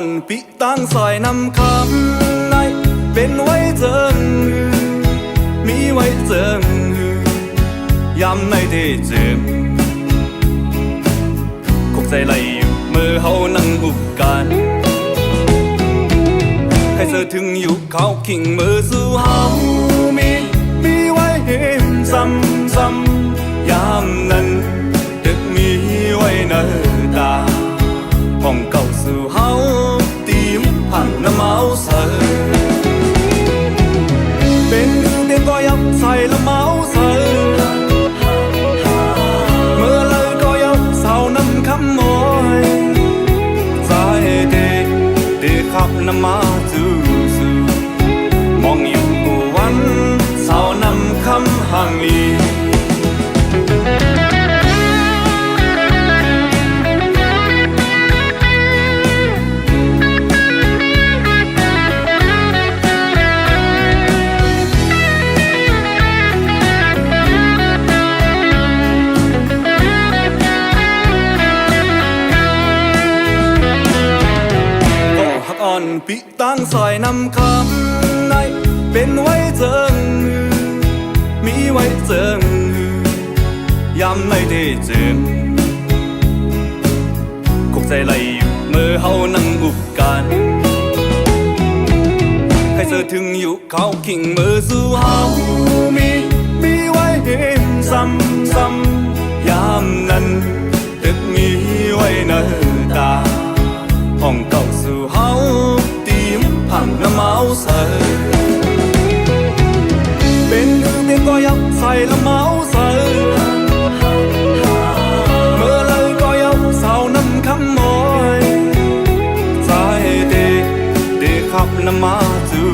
อนปิตั้งซอยนำคำในเป็นไว้เจิงมีไว้เจิงยามในได้เจิงคงใจไหลอยู่เมื่อเฮานั่งอุบกันใครเจอถึงอยู่เขาขิงมือสู่เฮามีไว้เห็นซ้ำยามนั้นดึกมีไว้เนื้อตาห้องเก่าสู่เฮาตีมผ่านน้ำเมาเสือเป็นเด็กก็ยับใส่ละเมาเสือเมื่อเลยก็ยับเศร้าน้ำคำมอยใจเด็กขับน้ำมาจู่มองอยู่วันเศร้าน้ำคำห่างลีปิตั้งซอยนำคำในเป็นไว้เจิงมีไว้เจิงยามในได้เจิงคงใจไหลอยู่เมื่อเฮานั่งอุบกันใครเจอถึงอยู่เขาขิงมือสู่เฮามีไว้เห็นซ้ำยามนั้นตึกมีไว้เนื้อตาห้องเก่าสู่เฮาตีมผ่านน้ำเมาเสือเป็นเด็กก็ยับใส่ละเมาเสือเมื่อเลยก็ยับเศร้าน้ำคำมอยใจเด็กขับน้ำมาจู่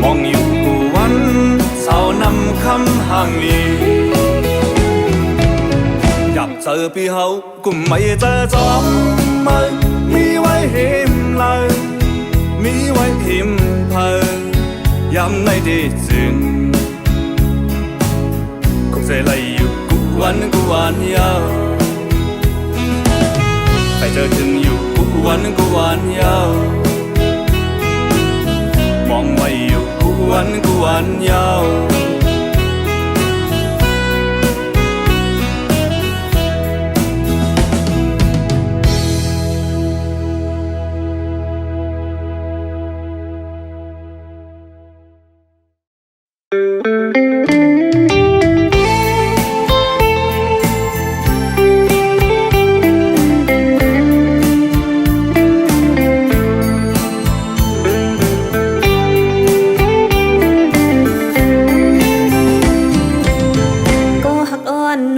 มองอยู่วันเศร้าน้ำคำห่างลีอยากเจอพี่เฮากุมไม่เจอจอมมีไว้เห็นเลยมีไว้หิมเพอยามในได้จึงคงใจไหลอยู่กูวันยาวใครเจอถึงอยู่กูวันยาวมองไว้อยู่กูวันยาว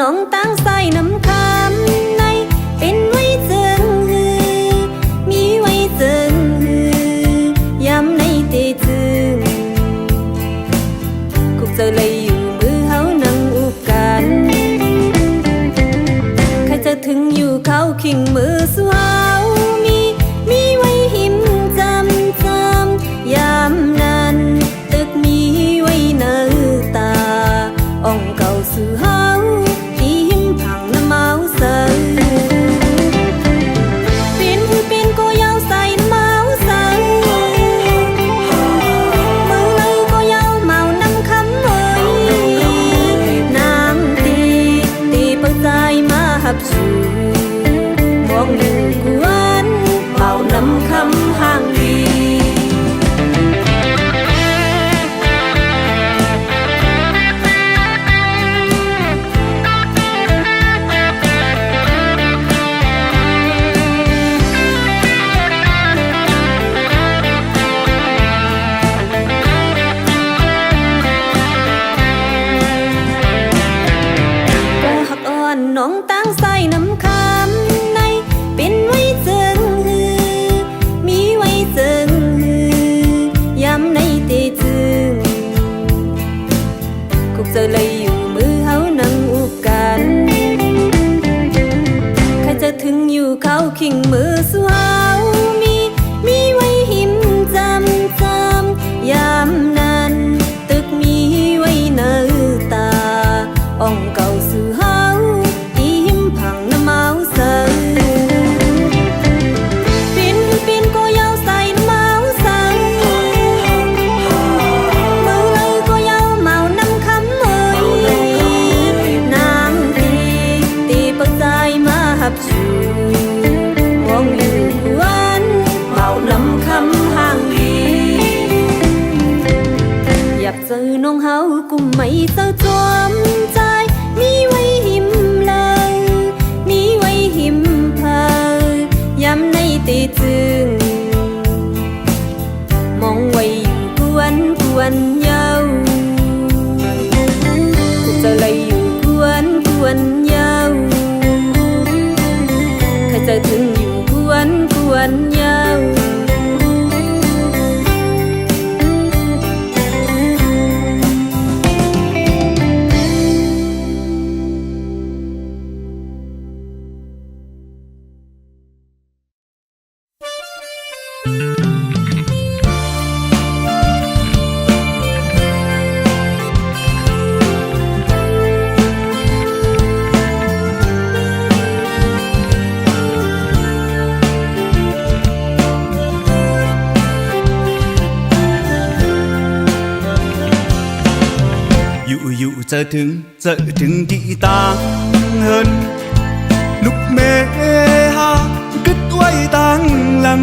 น้องตั้งใส่น้ำคำในเป็นไว้เจิงมีไว้เจิงยามในเตจึงคุกเจอเลยอยู่มือเฮานั่งอุบกันใครจะถึงอยู่เขาขิงมือสู่เฮามีไว้หิมจำยามนั้นตึกมีไว้เนื้อตาอ่องเก่าสู่เฮาเป็นก็ยาวใส่น้ำเมาเสือมือเลยก็ยาวเมาน้ำคำเอ่ยน้ำตีเปิดใจมาหับชูมองอยู่กวนเมาน้ำคำห่างลีน้องตั้งใส่น้ำคำในเป็นไว้เจิงมีไว้เจิงยามในเตจึงคุกเจอเลยอยู่มือเฮานั่งอุบกันใครจะถึงอยู่เขาขิงมือสู่เฮามีไว้หิมจำยามนั้นตึกมีไว้เนื้อตาอ่องเก่าสู่เฮาพังน้ำเมาเสือเป็น กชูมองอยู่กวนเมานำคำห่างดีอยากเจอน้องเฮากุมไม่เศร้าจอมใจมีไว้หิมเลยมีไว้หิมเพอยามในตีจึงมองไว้อยู่กวนเยาจะเลยอยู่กวนเยาใครจะถึงอยู่กวนเยาอยู่เจอถึงที่ต่างเฮินลูกเมหากึดไว้ต่างหลัง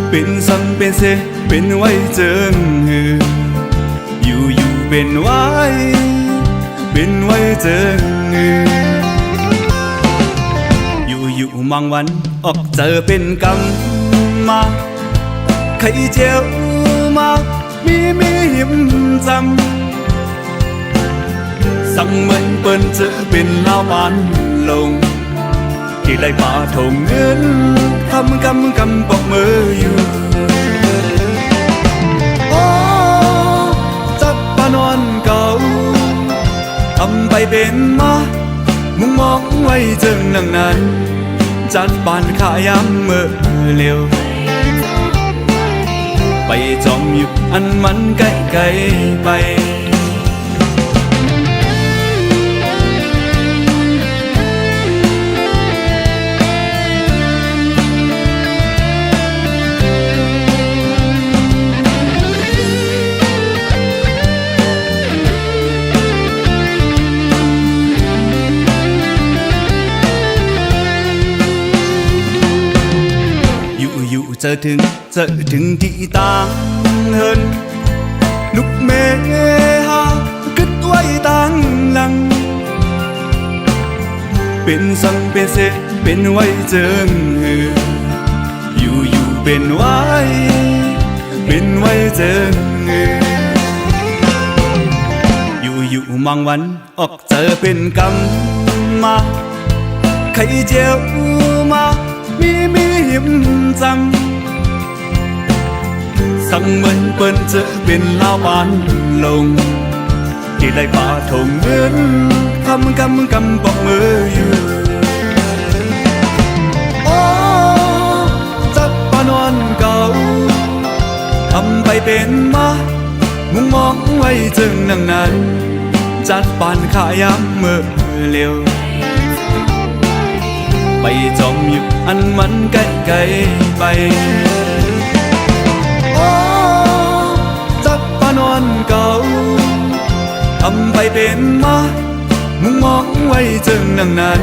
เป็นสังเป็นเสเป็นไว้เจิงอยู่เป็นไว้เจิงอยู่บางวันออกเจอเป็นกำมาใครเจียวมามีหิมจำสั่งเหมือนเปิ้นจะเป็นลาวบ้านลงที่ไรป่าทงเงินกำบอกมืออยู่โอ้จับปานอนเก่าทำไปเป็นมามุงมองไว้จึงนั่งนั้นจัดบ้านขายำเมื่อเร็วไปจอมอยู่อันมันไกลไปอยู่เจอถึงที่ต่างเฮินลูกเมหากึดไว้ต่างหลังเป็นสังเป็นเสเป็นไว้เจิงอยู่เป็นไว้เจิงอยู่บางวันออกเจอเป็นกำมาใครเจียวมามีหิมจำสั่งเหมือนเปิ้นจะเป็นลาวบ้านลงที่ไรป่าทงเงินกำบอกมืออยู่โอ้จับปานอนเก่าทำไปเป็นมามุงมองไว้จึงนั่งนั้นจัดปานขายำเมื่อเร็วไปจอมอยู่อันมันไกลไปโอ้จับปานอนเก่าทำไปเป็นมามุงมองไว้จึงนั่งนั้น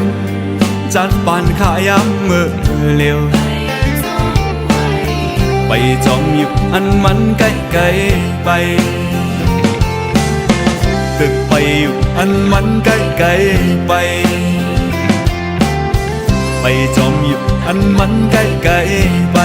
จัดปานขายำเมื่อเร็วไปจอมอยู่อันมันไกลไปตึกไปอยู่อันมันไกลไปไปจอมอยู่อันมันไกลไป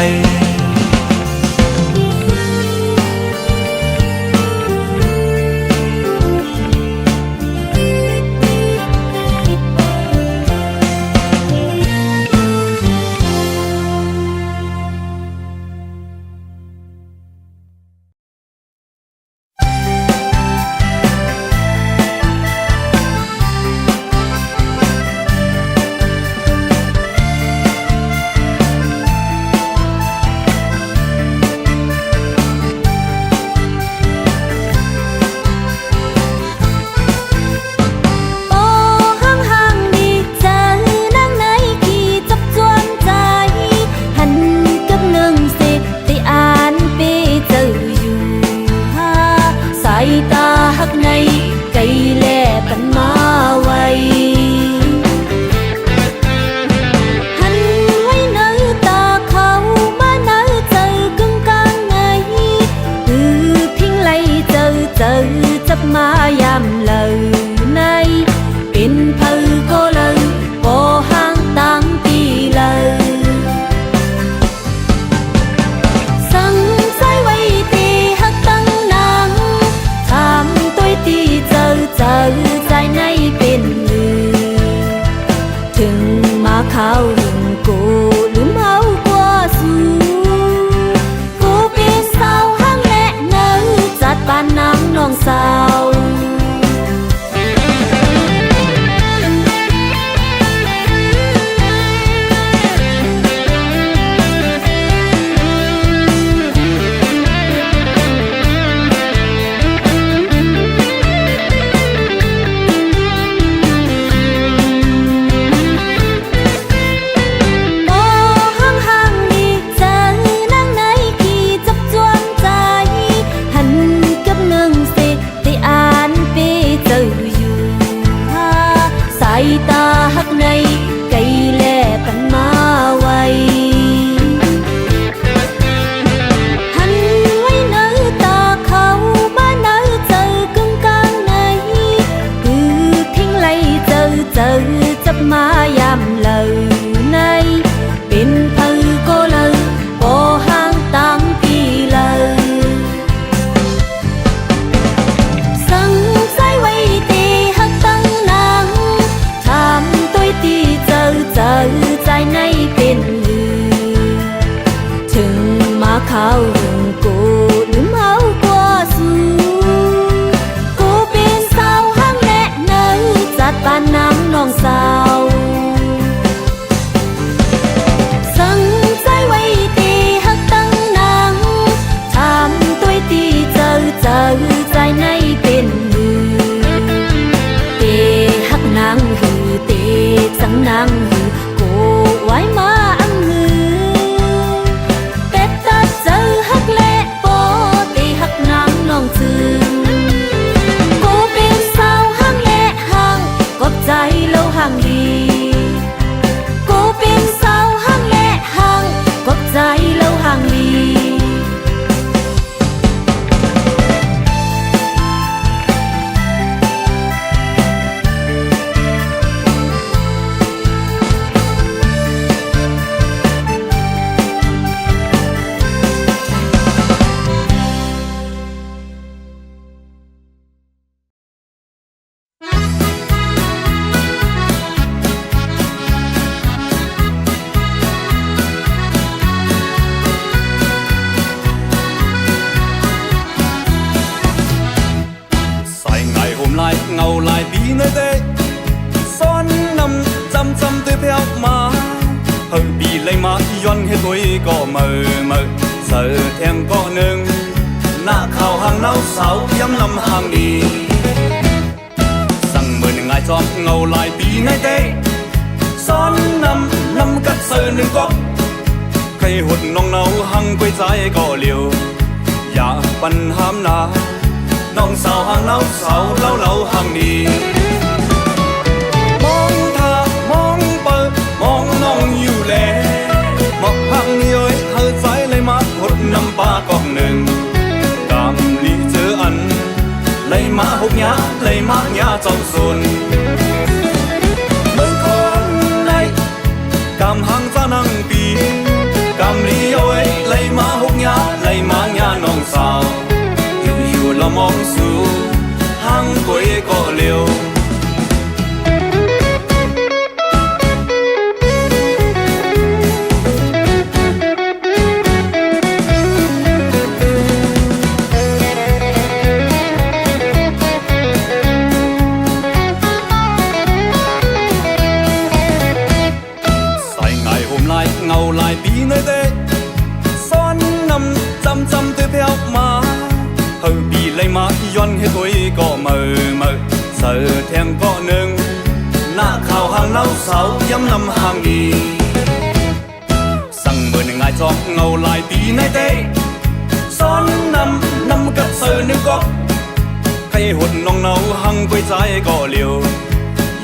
หักในไกลแลกันมาไว้หันไว้เนื้อตาเขาบ้านเนื้อเจอกึ่งกลางในคือทิ้งไล่เจอจับมายามเลยในเป็นเธอก็เลยบ่ห่างต่างปีเลยสั่งใจไว้ตีหักตั้งนางทำตัวตีเจอใจในเป็นลือถึงมาเข้าเรื่องกูลืมเอากว่าสู้กูเป็นสาวห้างและเนยจัดปานน้ำน้องสาวสั่งใจไว้ตีหักตั้งนางทำตัวตีเจอใจในเป็นลือเตหักนางหือเตจังนางหือกูไว้มาอังหือเป็ดตัดเจอหักและโปเตหักนางน้องถึงกูเป็นสาวห้างและห่างกบใจเล่าห่างดีกูเป็นสาวห้างและห่างกบใจเล่าห่างดีใส่ไงห่มลายเงาลายปีnơi đây son nằm chăm tôi theo má hơi bị lấy má yon hết tôi có mờ sợ thèm có nương nạ khảo hàng nấu sáu yếm năm hàng điสั่งมือหนึ่งไงจอมเงาลายปีnơi đây son nằm cắt sợหนึ่งก๊อกใครหดน้องเนาหังกุ้ยใจก็เลียวอย่าปัญหามนาน้องสาวห่างน้องสาวเล่าห่างดีมองเธอมองเปิดมองน้องอยู่แลมองห่างนี้เอ้ยเธอใจเลยมาหดน้ำปลากอกหนึ่งกำลีเจออันเลยมาหกหยาเลยมาหยาจอมสุนเมืองคนในกำห่างจะนั่งปีกำลีเอ้ยเลยมาหกหยาเลยมาหยาน้องสาวเรามองสู่ห้างกุ้ยก็เร็วใส่ไงห่มลายเงาลายปีnơi đây son nằm chăm tôi theo má hơi bị lấy má yon hết tôi có mờ sợ thèm có nương nạ khảo hàng nấu sáu yếm năm hàng điสั่งมือหนึ่งไงจอมเงาลายปีnơi đây son nằm cắt sợนึกก๊อกใครหดน้องเนาหังกุ้ยใจก็เลียว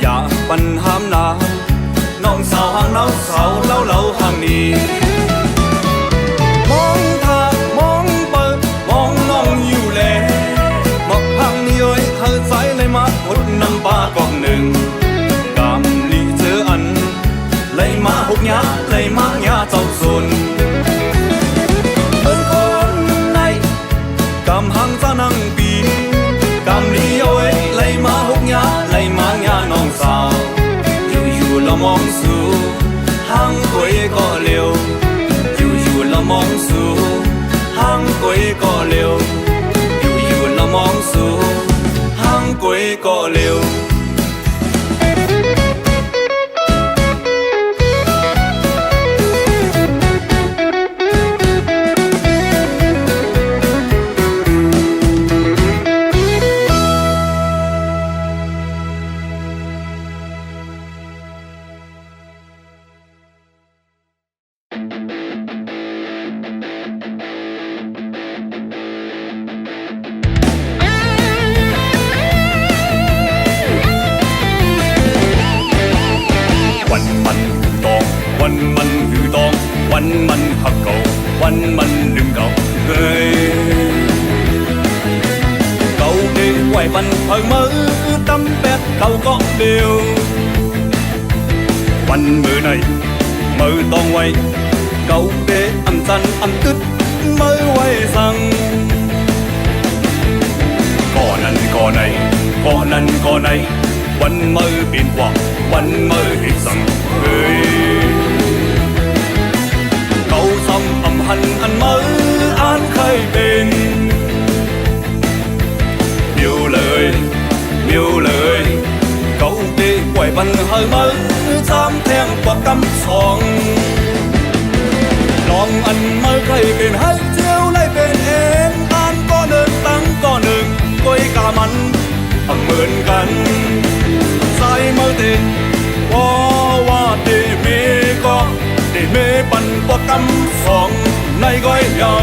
อย่าปัญหามนาน้องสาวhàng nấu sáuเล่าห่างดีมองเธอมองเปิดมองน้องอยู่แลมองห่างนี้เอ้ยเธอใจเลยมาหดน้ำปลากอกหนึ่งกำลีเจออันเลยมาหกหยาเลยมาหยาเจ้าสุนเมืองคนในกำห่างจะนั่งปีกำลีเอ้ยเลยมาหกหยาเลยมาหยาน้องสาวอยู่เรามองสู่ห้างกุ้ยก็เร็วอยู่เรามองสู่ห้างกุ้ยก็เร็วอยู่เรามองสู่ห้างกุ้ยก็เร็ว เ Quanh mình đừng cầu người cầu đi quay văn hơi mơ tâm bét cầu có điều quanh mưa này mơ toàn quay cầu để âm thanh âm tích mới quay rằng có này quanh mơ biến qua quanh mơ hiện rằng người cầu xong âm hành anh mơ an khai bên nhiều lời cầu đi quay văn hơi mơ dám thèn qua cắm sòng lòng anh mơ khai bên hay chiếu lấy bên em an có đơn tăng có nừng quay cả mắn âm mượnกันสายเมื่อเด็กว่าเดเมก็เดเมปันปกำสองในก้อยเยา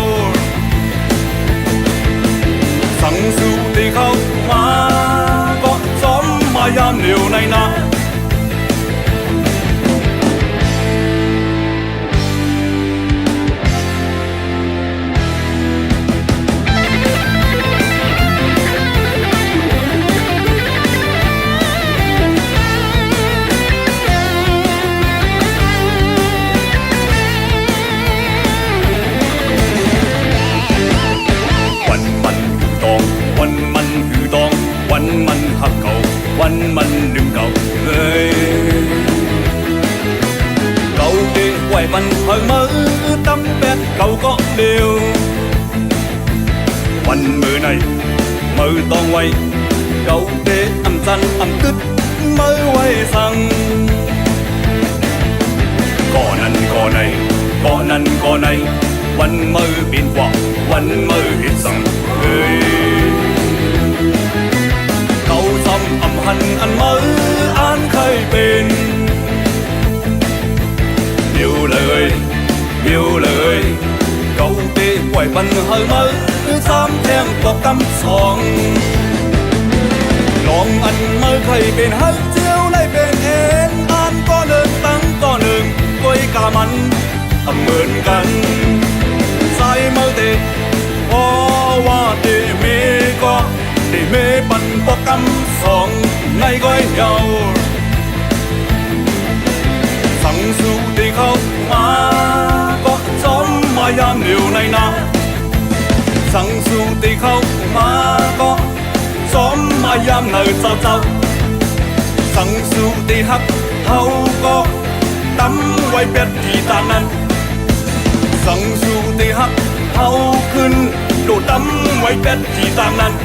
สั่งสู่ที่เข้ามาก็ซ้อมมายามเหลียวในนาวันมันหักเก่าวันมันดึงเก่าเลยเก่าดีไหวมันเพิ่งมือตั้มแปดเก่าก็เดียววันมือในมือต้องไว้เก่าดีอำจันอำตึดมือไว้สั่งก็นั้นก็ในวันมือเปลี่ยนกว่าวันมือเห็นสั่งเฮ้ยâm hành anh mơ an khai bên nhiều lời câu tê quay văn hơi mơ dám thèn có cắm sòng lòng anh mơ khai bên hơi chiếu lấy bên em an có đơn tăng có nừng quay cả mắn âm mượnกันสายเมื่อเด็กว่าเดเมก็เดเมปันปกำสองในก้อยเยาสั่งสู่ที่เข้ามาก็ซ้อมมายามเหลียวในนาสั่งสู่ที่เข้ามาก็ซ้อมมายามเหนื่อยเจ้าสั่งสู่ที่หักเท่าก็ตั้มไว้เป็ดที่ต่างนั้นสั่งสู่ที่หักเท่าขึ้นโดดตั้มไว้เป็ดที่ต่างนั้น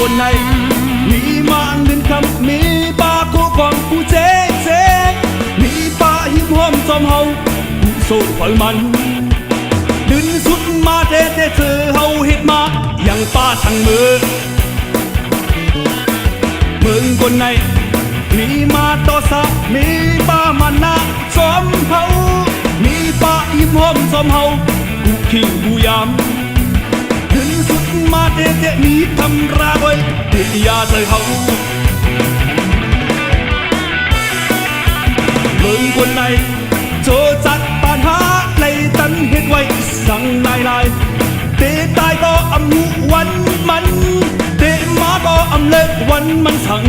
คนในมีมาเงินคำมีปาคู่ของผู้เจ๊มีปาหิมห้อมจอมเฮาผู้โซ่ไฟมันดึงสุดมาเจ๊เธอเฮาเฮ็ดมาอย่างป้าทางมือเมืองคนในมีมาต่อสะมีปามันนาจอมเฮามีปาหิมห้อมจอมเฮาผู้ขิงผู้ยามขึ้นสุดมาเจ๊มีทำราไว้เดียาเธอเขาเมืองคนในโจจัดปัญหาในตันเฮ็ดไว้สั่งนายเตะตายก็อำหูวันมันเตะมาก็อำเล็กวันมันสั่ง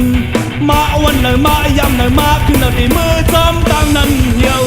มาวันไหนมายำไหนมาขึ้นเอาที่มือจอมต่างนั้นเหี่ยว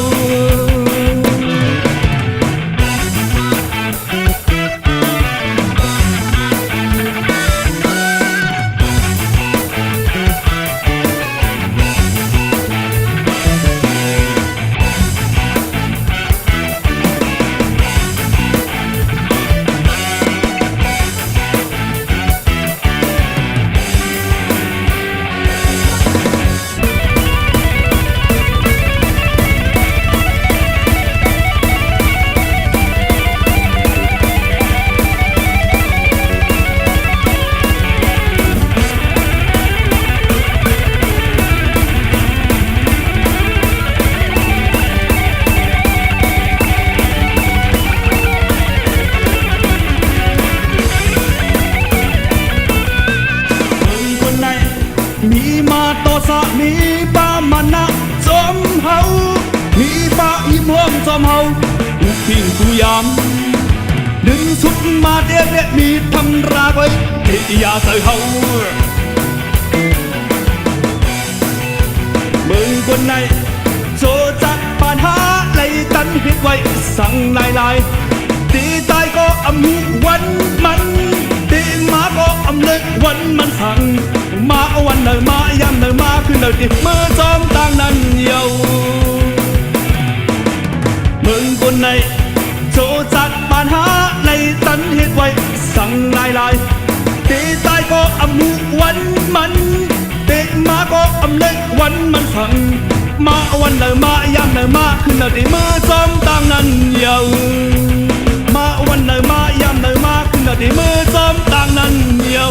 ทุกทิ้งทุกยามดึงสุดมาเด็กและมีทำรากไว้ที่ยาใส่เขามึงคนไหนโจจัดปัญหาไล่ตันผิดไว้สั่งลายตีตายก็อำหูวันมันตีมาก็อำเล็กวันมันสั่งมาวันเนอมายำเนอมาขึ้นเนอติมือจอมต่างนั้นเยามึงคนไหนโจจัดปัญหาไล่ตันผิดไว้สั่งลายตีตายก็อำหูวันมันตีมาก็อำเล็กวันมันสั่งมาวันเนอมายำเนอมาขึ้นเนอติมือจอมต่างนั้นเยามาวันเนอมายำเนอมาขึ้นเนอติมือจอมต่างนั้นเยา